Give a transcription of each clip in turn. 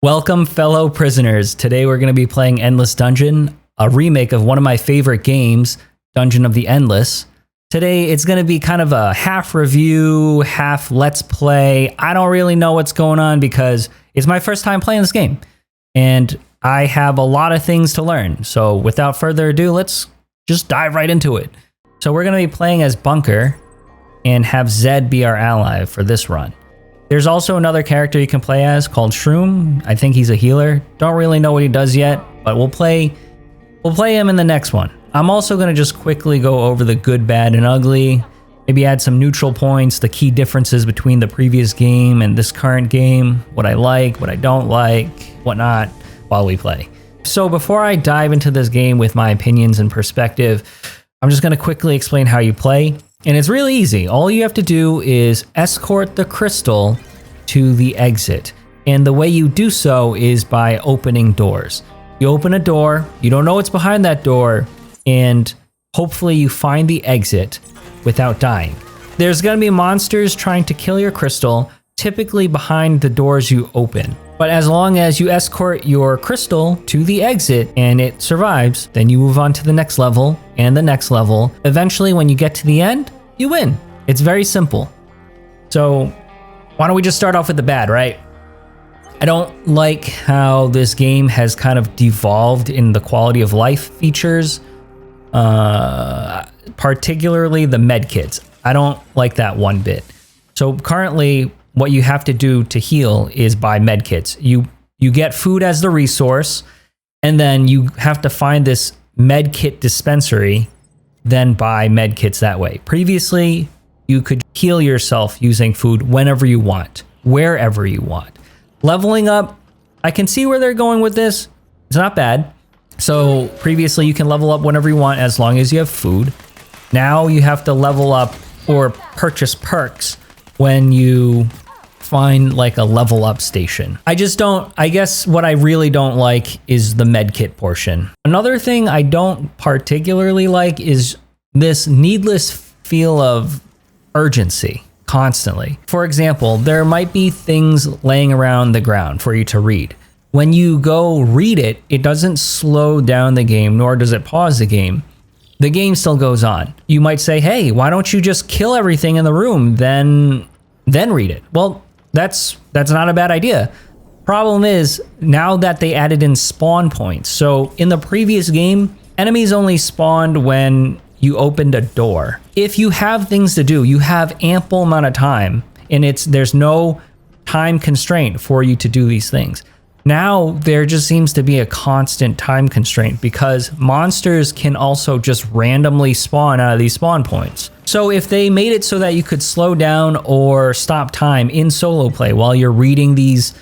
Welcome, fellow prisoners. Today we're going to be playing Endless Dungeon, a remake of one of my favorite games, Dungeon of the Endless. Today it's going to be kind of a half review, half let's play. I don't really know what's going on because it's my first time playing this game, and I have a lot of things to learn. So without further ado, let's just dive right into it. So we're going to be playing as Bunker and have Zed be our ally for this run. There's also another character you can play as called Shroom. I think he's a healer. Don't really know what he does yet, but we'll play him in the next one. I'm also going to just quickly go over the good, bad, and ugly. Maybe add some neutral points, the key differences between the previous game and this current game, what I like, what I don't like, whatnot, while we play. So before I dive into this game with my opinions and perspective, I'm just going to quickly explain how you play. And it's really easy. All you have to do is escort the crystal to the exit. And the way you do so is by opening doors. You open a door, you don't know what's behind that door, and hopefully you find the exit without dying. There's going to be monsters trying to kill your crystal, typically behind the doors you open. But as long as you escort your crystal to the exit and it survives, then you move on to the next level and the next level. Eventually, when you get to the end, you win. It's very simple. So why don't we just start off with the bad, right? I don't like how this game has kind of devolved in the quality of life features, particularly the med kits. I don't like that one bit. So currently, what you have to do to heal is buy med kits. You get food as the resource, and then you have to find this med kit dispensary, then buy med kits that way. Previously, you could heal yourself using food whenever you want, wherever you want. Leveling up, I can see where they're going with this. It's not bad. So previously, you can level up whenever you want as long as you have food. Now you have to level up or purchase perks when you find like a level up station. I guess what I really don't like is the medkit portion. Another thing I don't particularly like is this needless feel of urgency constantly. For example, there might be things laying around the ground for you to read. When you go read it, it doesn't slow down the game, nor does it pause the game. The game still goes on. You might say, hey, why don't you just kill everything in the room, then read it? Well, that's not a bad idea. Problem is, now that they added in spawn points. So in the previous game, enemies only spawned when you opened a door. If you have things to do, you have ample amount of time, and there's no time constraint for you to do these things. Now there just seems to be a constant time constraint because monsters can also just randomly spawn out of these spawn points. So if they made it so that you could slow down or stop time in solo play while you're reading these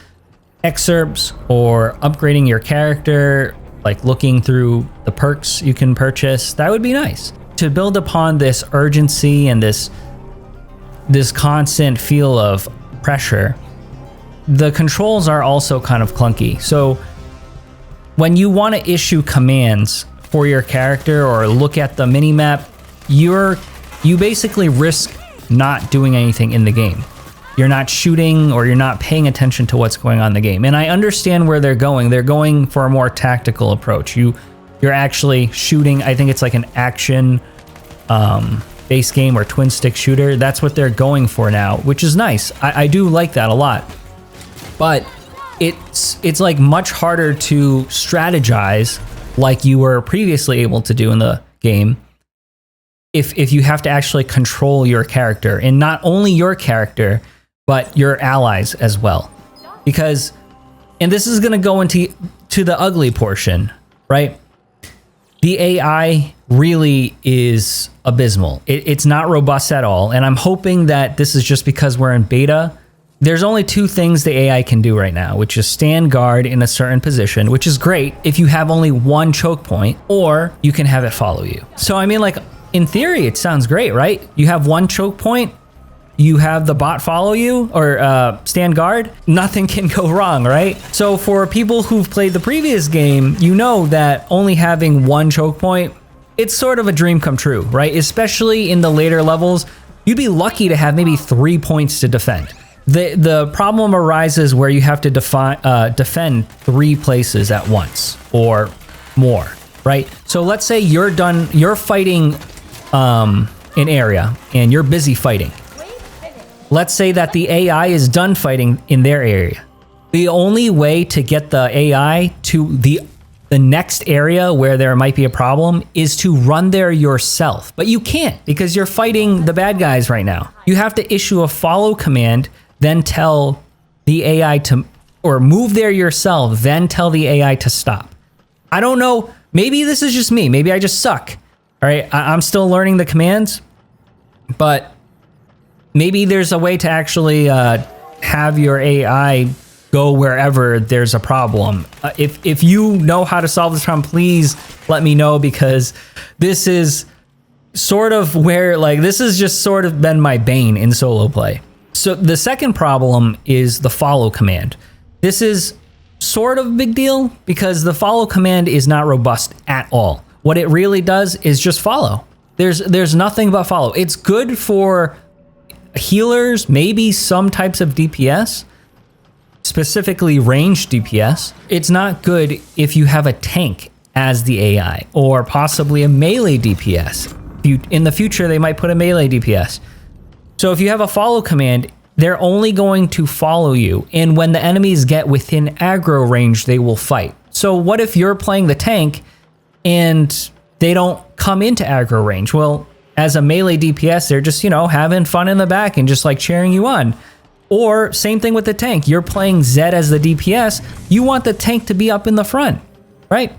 excerpts or upgrading your character, like looking through the perks you can purchase, that would be nice. To build upon this urgency and this constant feel of pressure, the controls are also kind of clunky. So when you want to issue commands for your character or look at the minimap, you basically risk not doing anything in the game. You're not shooting or you're not paying attention to what's going on in the game. And I understand where they're going. They're going for a more tactical approach. You're actually shooting. I think it's like an action base game or twin stick shooter. That's what they're going for now, which is nice. I do like that a lot. But it's like much harder to strategize like you were previously able to do in the game if you have to actually control your character, and not only your character, but your allies as well. Because, and this is going to go into the ugly portion, right? The AI really is abysmal. It's not robust at all. And I'm hoping that this is just because we're in beta. There's only two things the AI can do right now, which is stand guard in a certain position, which is great if you have only one choke point, or you can have it follow you. So, I mean, like, in theory, it sounds great, right? You have one choke point, you have the bot follow you, or stand guard, nothing can go wrong, right? So for people who've played the previous game, you know that only having one choke point, it's sort of a dream come true, right? Especially in the later levels, you'd be lucky to have maybe 3 points to defend. The problem arises where you have to defend 3 places at once or more, right? So let's say you're fighting an area and you're busy fighting. Let's say that the AI is done fighting in their area. The only way to get the AI to the next area where there might be a problem is to run there yourself. But you can't because you're fighting the bad guys right now. You have to issue a follow command, then tell the AI to, or move there yourself, then tell the AI to stop. I don't know. Maybe this is just me. Maybe I just suck. All right. I'm still learning the commands, but maybe there's a way to actually have your AI go wherever there's a problem. If you know how to solve this problem, please let me know, because this is sort of where, like, this has just sort of been my bane in solo play. So the second problem is the follow command. This is sort of a big deal because the follow command is not robust at all. What it really does is just follow. There's nothing but follow. It's good for healers, maybe some types of DPS, specifically ranged DPS. It's not good if you have a tank as the AI or possibly a melee DPS. In the future, they might put a melee DPS. So if you have a follow command, they're only going to follow you. And when the enemies get within aggro range, they will fight. So what if you're playing the tank and they don't come into aggro range? Well, as a melee DPS, they're just, having fun in the back and just like cheering you on. Or same thing with the tank. You're playing Zed as the DPS. You want the tank to be up in the front, right?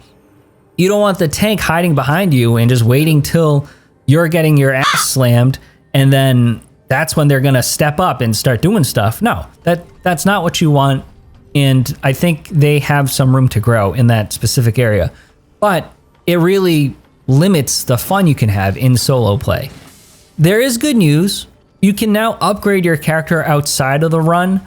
You don't want the tank hiding behind you and just waiting till you're getting your ass slammed, and then that's when they're gonna step up and start doing stuff. No, that's not what you want. And I think they have some room to grow in that specific area. But it really limits the fun you can have in solo play. There is good news. You can now upgrade your character outside of the run.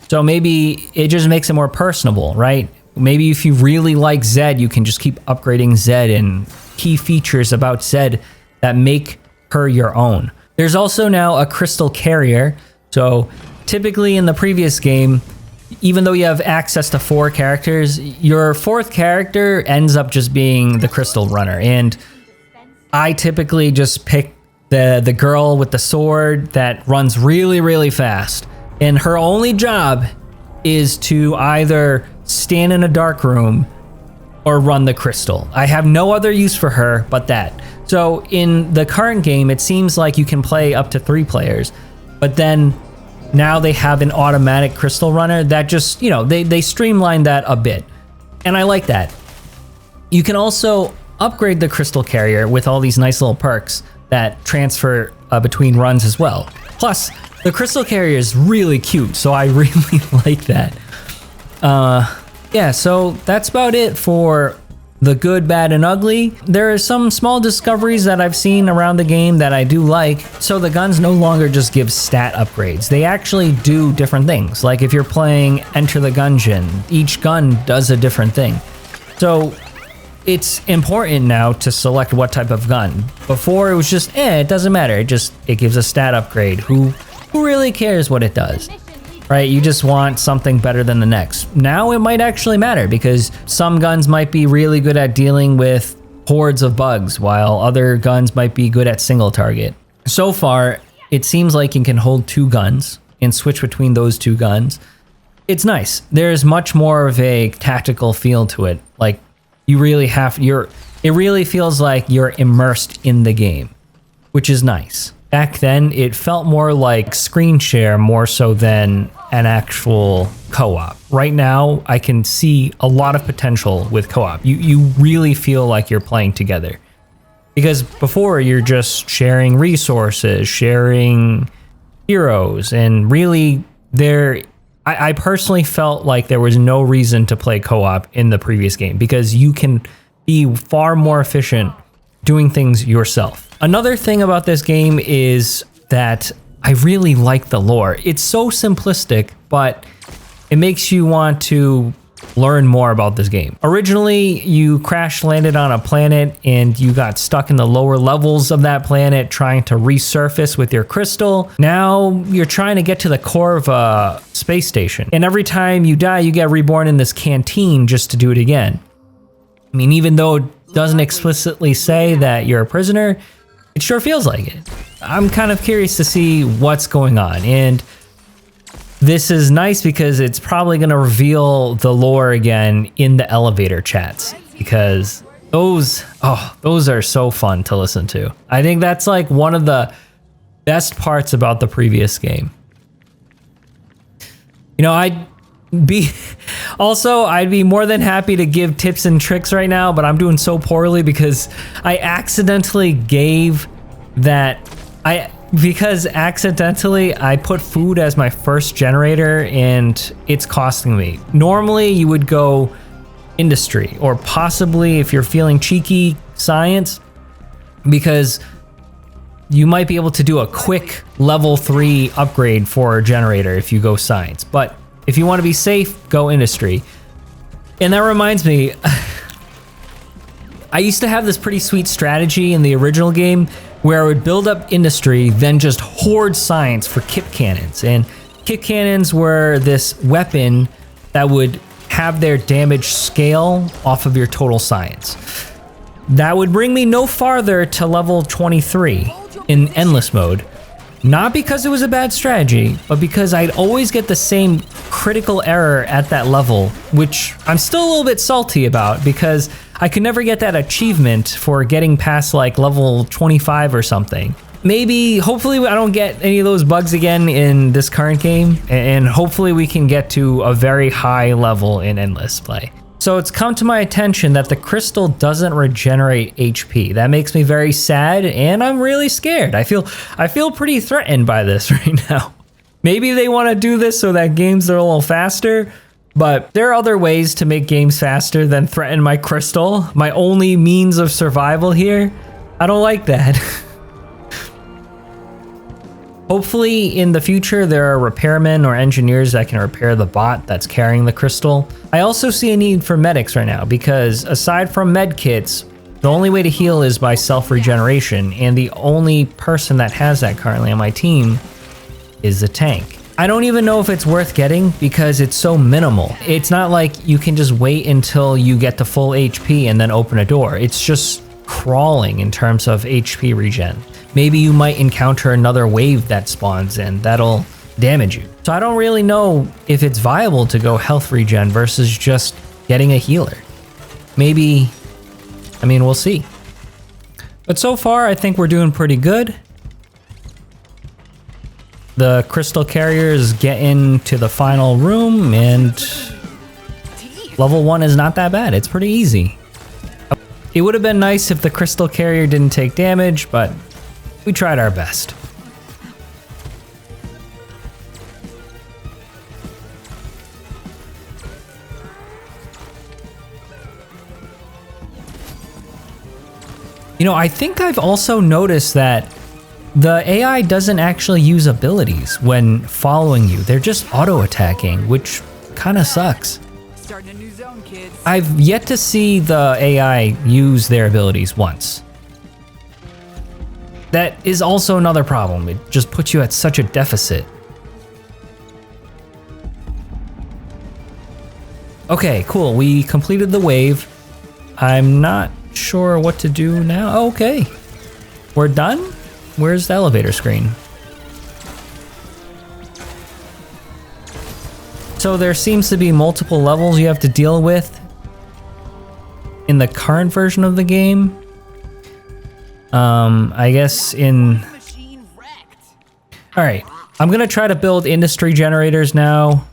So maybe it just makes it more personable, right? Maybe if you really like Zed, you can just keep upgrading Zed and key features about Zed that make her your own. There's also now a crystal carrier. So typically in the previous game, even though you have access to 4 characters, your 4th character ends up just being the crystal runner. And I typically just pick the girl with the sword that runs really, really fast. And her only job is to either stand in a dark room or run the crystal. I have no other use for her but that. So in the current game, it seems like you can play up to 3 players, but then now they have an automatic crystal runner that just, they streamlined that a bit. And I like that. You can also upgrade the crystal carrier with all these nice little perks that transfer between runs as well. Plus, the crystal carrier is really cute, so I really like that. Yeah, so that's about it for the good, bad, and ugly. There are some small discoveries that I've seen around the game that I do like. So the guns no longer just give stat upgrades. They actually do different things. Like if you're playing Enter the Gungeon, each gun does a different thing. So it's important now to select what type of gun. Before it was just, it doesn't matter. It gives a stat upgrade. Who really cares what it does? Right? You just want something better than the next. Now it might actually matter because some guns might be really good at dealing with hordes of bugs, while other guns might be good at single target. So far, it seems like you can hold 2 guns and switch between those 2 guns. It's nice. There's much more of a tactical feel to it. Like you really it really feels like you're immersed in the game, which is nice. Back then, it felt more like screen share more so than an actual co-op. Right now, I can see a lot of potential with co-op. You really feel like you're playing together. Because before, you're just sharing resources, sharing heroes, and really, I personally felt like there was no reason to play co-op in the previous game because you can be far more efficient doing things yourself. Another thing about this game is that I really like the lore. It's so simplistic, but it makes you want to learn more about this game. Originally, you crash landed on a planet and you got stuck in the lower levels of that planet trying to resurface with your crystal. Now you're trying to get to the core of a space station. And every time you die, you get reborn in this canteen just to do it again. I mean, even though it doesn't explicitly say that you're a prisoner, it sure feels like it. I'm kind of curious to see what's going on. And this is nice because it's probably going to reveal the lore again in the elevator chats, because those are so fun to listen to. I think that's like one of the best parts about the previous game. You know, I'd be more than happy to give tips and tricks right now, but I'm doing so poorly because I accidentally gave that because accidentally I put food as my first generator and it's costing me. Normally you would go industry, or possibly, if you're feeling cheeky, science, because you might be able to do a quick level 3 upgrade for a generator if you go science. But if you want to be safe, go industry. And that reminds me, I used to have this pretty sweet strategy in the original game where I would build up industry, then just hoard science for kip cannons. And kip cannons were this weapon that would have their damage scale off of your total science. That would bring me no farther to level 23 in endless mode. Not because it was a bad strategy, but because I'd always get the same critical error at that level, which I'm still a little bit salty about because I could never get that achievement for getting past like level 25 or something. Maybe, hopefully I don't get any of those bugs again in this current game, and hopefully we can get to a very high level in endless play. So it's come to my attention that the crystal doesn't regenerate HP. That makes me very sad, and I'm really scared. I feel pretty threatened by this right now. Maybe they want to do this so that games are a little faster, but there are other ways to make games faster than threaten my crystal. My only means of survival here. I don't like that. Hopefully in the future there are repairmen or engineers that can repair the bot that's carrying the crystal. I also see a need for medics right now because aside from med kits, the only way to heal is by self-regeneration, and the only person that has that currently on my team is the tank. I don't even know if it's worth getting because it's so minimal. It's not like you can just wait until you get to full HP and then open a door. It's just crawling in terms of HP regen. Maybe you might encounter another wave that spawns and that'll damage you. So I don't really know if it's viable to go health regen versus just getting a healer. Maybe, I mean, we'll see. But so far, I think we're doing pretty good. The crystal carrier is getting to the final room, and level 1 is not that bad. It's pretty easy. It would have been nice if the crystal carrier didn't take damage, but we tried our best. You know, I think I've also noticed that the AI doesn't actually use abilities when following you. They're just auto-attacking, which kind of sucks. Starting a new zone, kids. I've yet to see the AI use their abilities once. That is also another problem. It just puts you at such a deficit. Okay, cool. We completed the wave. I'm not sure what to do now. Okay. We're done? Where's the elevator screen? So there seems to be multiple levels you have to deal with in the current version of the game. I guess in... Alright, I'm gonna try to build industry generators now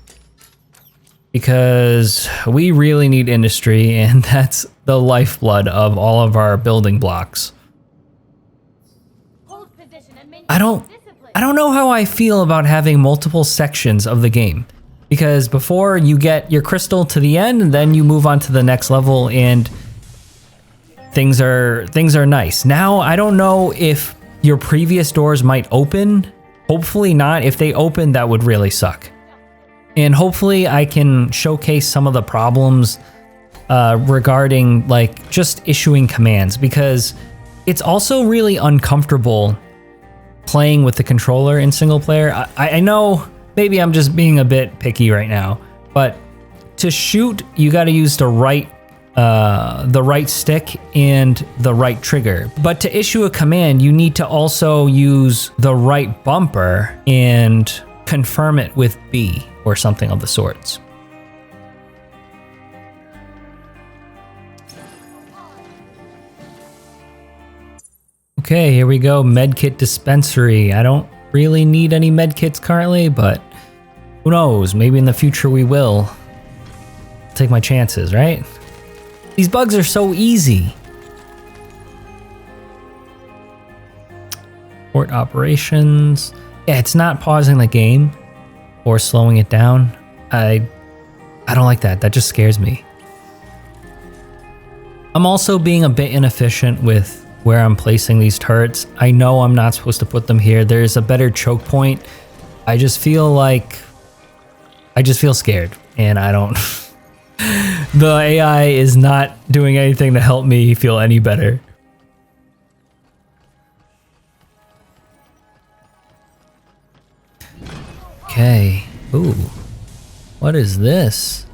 because we really need industry, and that's the lifeblood of all of our building blocks. I don't know how I feel about having multiple sections of the game, because before you get your crystal to the end and then you move on to the next level and things are nice. Now I don't know if your previous doors might open. Hopefully not. If they open, that would really suck. And hopefully I can showcase some of the problems regarding like just issuing commands, because it's also really uncomfortable playing with the controller in single player. I know maybe I'm just being a bit picky right now, but to shoot, you got to use the right stick and the right trigger. But to issue a command, you need to also use the right bumper and confirm it with B or something of the sorts. Okay, here we go. Medkit dispensary. I don't really need any medkits currently, but who knows? Maybe in the future we will. Take my chances, right? These bugs are so easy. Port operations. Yeah, it's not pausing the game or slowing it down. I don't like that. That just scares me. I'm also being a bit inefficient with where I'm placing these turrets. I know I'm not supposed to put them here. There's a better choke point. I just feel scared, and I don't. The AI is not doing anything to help me feel any better. Okay. Ooh. What is this?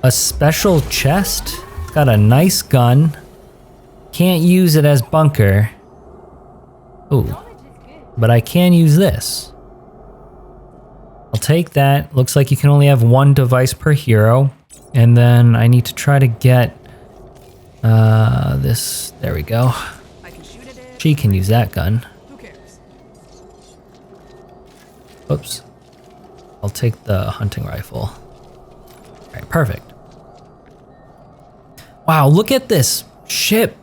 A special chest? It's got a nice gun. Can't use it as bunker. Ooh. But I can use this. I'll take that. Looks like you can only have one device per hero. And then I need to try to get this. There we go. She can use that gun. Who cares? Oops. I'll take the hunting rifle. Alright, perfect. Wow, look at this ship.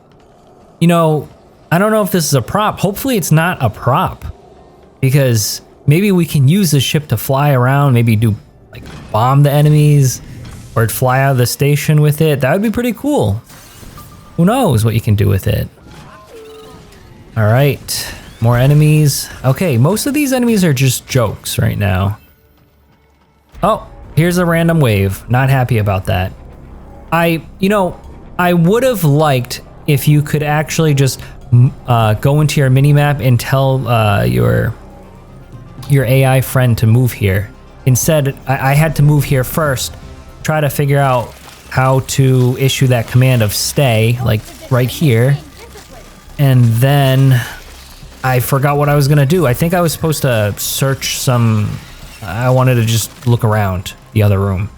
You know, I don't know if this is a prop. Hopefully it's not a prop, because maybe we can use the ship to fly around, maybe do like bomb the enemies or fly out of the station with it. That would be pretty cool. Who knows what you can do with it. All right, more enemies. Okay, most of these enemies are just jokes right now. Oh, here's a random wave. Not happy about that. I would have liked if you could actually just go into your minimap and tell your AI friend to move here. Instead, I had to move here first, try to figure out how to issue that command of stay, like right here, and then I forgot what I was gonna do. I think I was supposed to search some. I wanted to just look around the other room.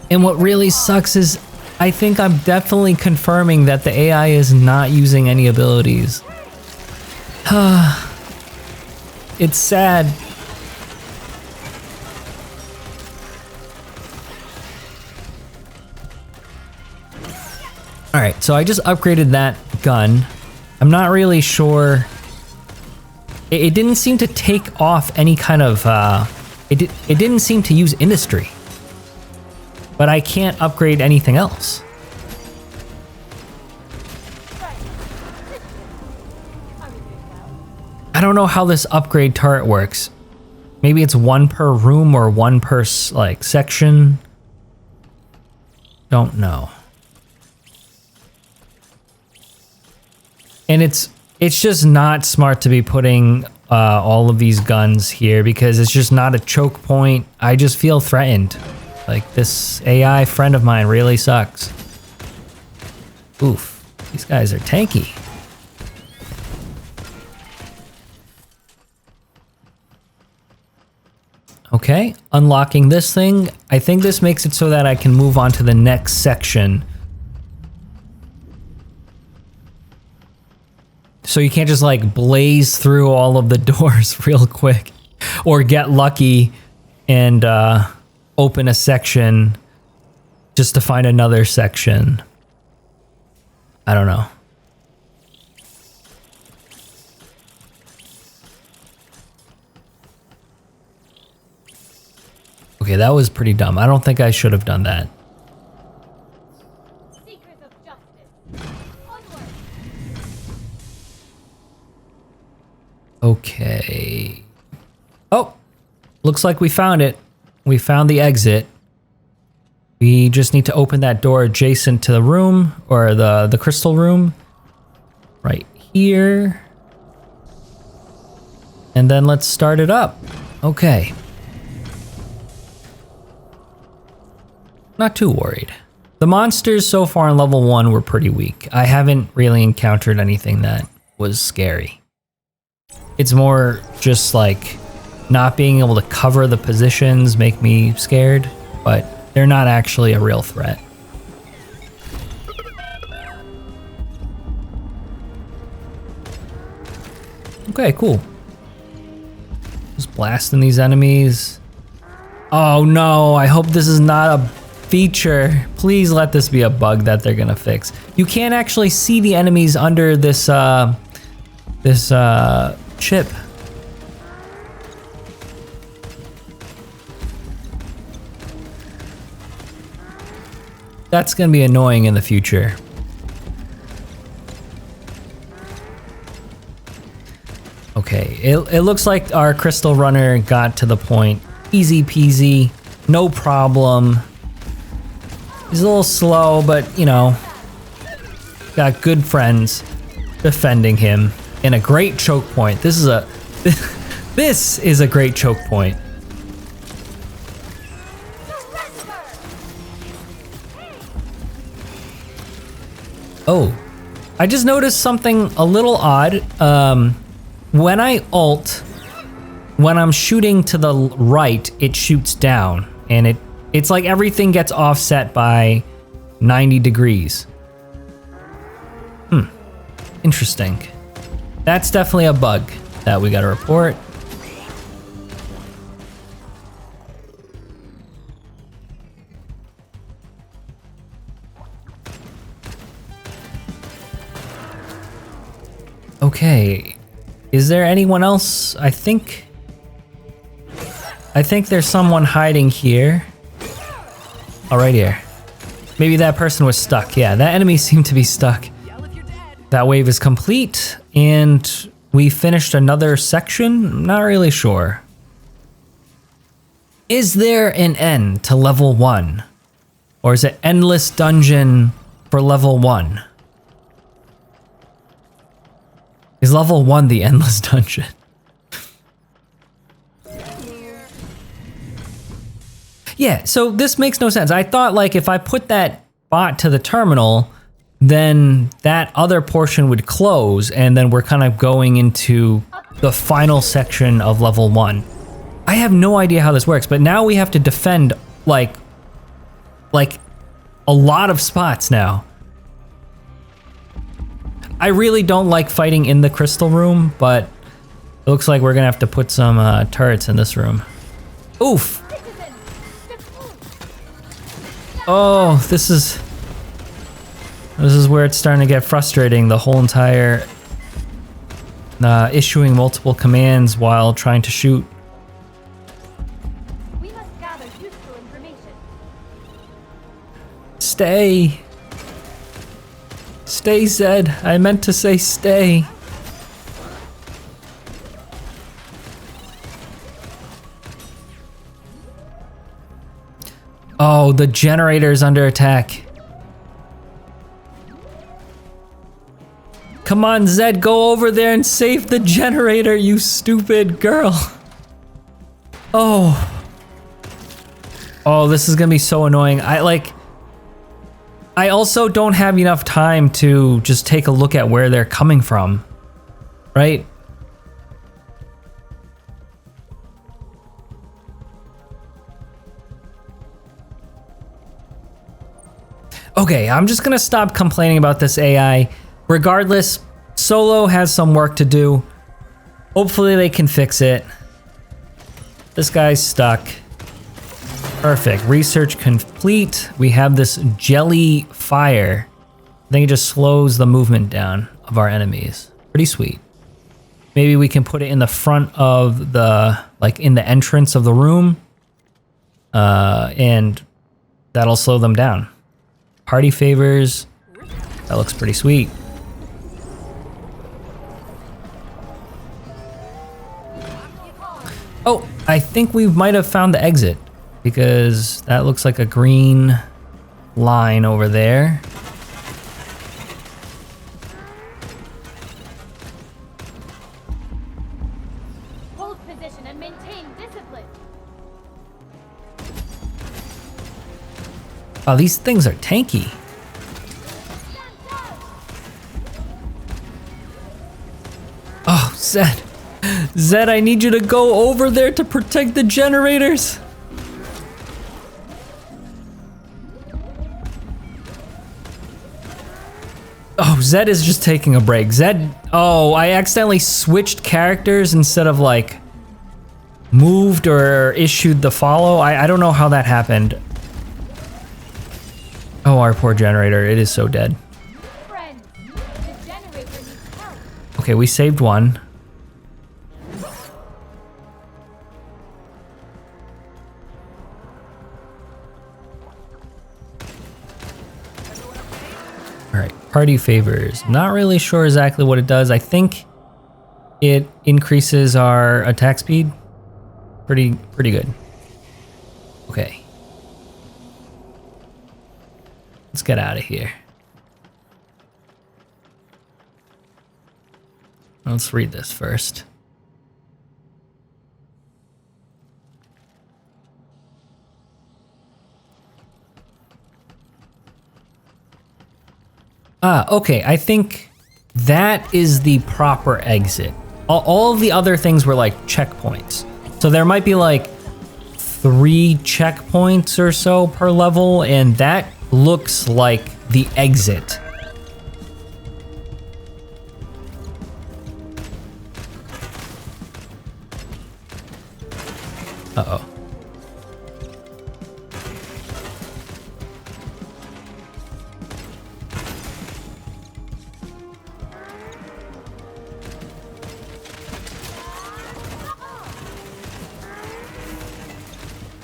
And what really sucks is I think I'm definitely confirming that the AI is not using any abilities. It's sad. Alright, so I just upgraded that gun. I'm not really sure. It didn't seem to take off any kind of, it didn't seem to use industry. But I can't upgrade anything else. I don't know how this upgrade turret works. Maybe it's one per room or one per like section. Don't know. And it's just not smart to be putting all of these guns here, because it's just not a choke point. I just feel threatened. Like, this AI friend of mine really sucks. Oof, these guys are tanky. Okay, unlocking this thing. I think this makes it so that I can move on to the next section. So you can't just like blaze through all of the doors real quick, or get lucky and open a section just to find another section. I don't know. Okay, that was pretty dumb. I don't think I should have done that. looks like we found it. We found the exit. We just need to open that door adjacent to the room, or the crystal room. Right here. And then let's start it up. Okay. Not too worried. The monsters so far in level 1 were pretty weak. I haven't really encountered anything that was scary. It's more just like not being able to cover the positions make me scared, but they're not actually a real threat. Okay, cool. Just blasting these enemies. Oh no, I hope this is not a feature. Please let this be a bug that they're gonna fix. You can't actually see the enemies under this chip. That's gonna be annoying in the future. Okay, it looks like our crystal runner got to the point. Easy peasy, no problem. He's a little slow, but you know, got good friends defending him in a great choke point. This is a this is a great choke point. Oh, I just noticed something a little odd. When I ult, when I'm shooting to the right, it shoots down, and it's like everything gets offset by 90 degrees. Interesting. That's definitely a bug that we gotta report. Okay, is there anyone else? I think there's someone hiding here. Oh, right here. Maybe that person was stuck. Yeah, that enemy seemed to be stuck. That wave is complete, and we finished another section. I'm not really sure. Is there an end to level 1? Or is it endless dungeon for level 1? Is level 1 the endless dungeon? Yeah, so this makes no sense. I thought like if I put that bot to the terminal, then that other portion would close, and then we're kind of going into the final section of level 1. I have no idea how this works, but now we have to defend like a lot of spots now. I really don't like fighting in the crystal room, but it looks like we're gonna have to put some turrets in this room. Oof! Oh, this is where it's starting to get frustrating. The whole entire issuing multiple commands while trying to shoot. We must gather useful information. Stay. Stay, Zed. I meant to say stay. Oh, the generator's under attack. Come on, Zed, go over there and save the generator, you stupid girl. Oh. Oh, this is gonna be so annoying. I also don't have enough time to just take a look at where they're coming from, right? Okay, I'm just gonna stop complaining about this AI. Regardless, Solo has some work to do. Hopefully they can fix it. This guy's stuck. Perfect. Research complete. We have this jelly fire. I think it just slows the movement down of our enemies. Pretty sweet. Maybe we can put it in the front of the, like in the entrance of the room. And that'll slow them down. Party favors. That looks pretty sweet. Oh, I think we might have found the exit because that looks like a green line over there. Hold position and maintain discipline. Oh, these things are tanky. Oh, Zed. Zed, I need you to go over there to protect the generators. Oh, Zed is just taking a break. Zed, oh, I accidentally switched characters instead of like moved or issued the follow. I don't know how that happened. Oh, our poor generator, it is so dead. Friends, the generator needs help. Okay, we saved one. All right, party favors. Not really sure exactly what it does. I think it increases our attack speed. Pretty good. Okay. Let's get out of here. Let's read this first. Okay, I think that is the proper exit. All of the other things were like checkpoints. So there might be like 3 checkpoints or so per level, and that looks like the exit. Uh-oh.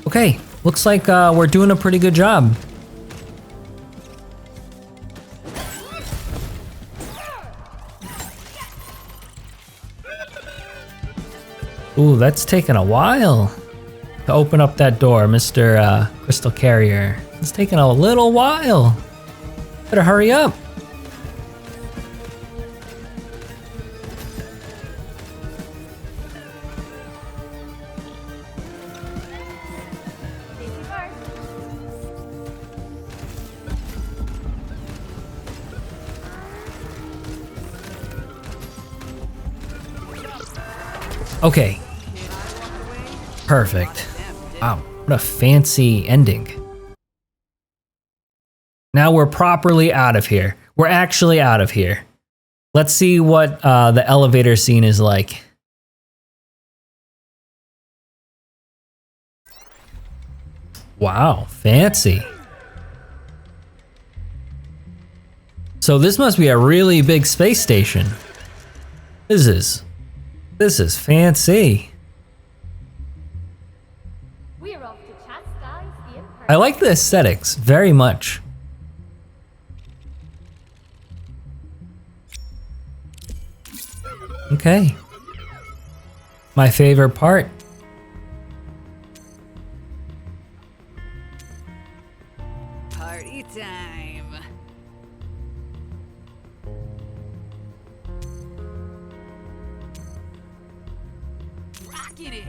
Okay, looks like we're doing a pretty good job. Ooh, that's taken a while to open up that door, Mr. Crystal Carrier. It's taken a little while. Better hurry up. Safety first. Okay. Perfect. Wow, what a fancy ending. Now we're properly out of here. We're actually out of here. Let's see what the elevator scene is like. Wow, fancy. So this must be a really big space station. This is fancy. We're off to chastise the imperfect. I like the aesthetics very much. Okay. My favorite part. Party time. Rocket it.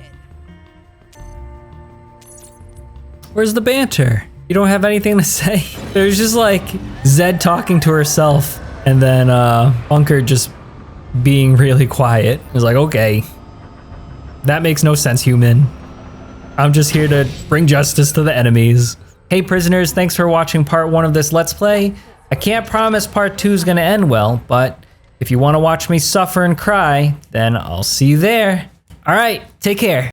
Where's the banter? You don't have anything to say? There's just like Zed talking to herself and then Bunker just being really quiet. It's like, okay, that makes no sense, human. I'm just here to bring justice to the enemies. Hey prisoners, thanks for watching part 1 of this Let's Play. I can't promise part 2 is gonna end well, but if you wanna watch me suffer and cry, then I'll see you there. All right, take care.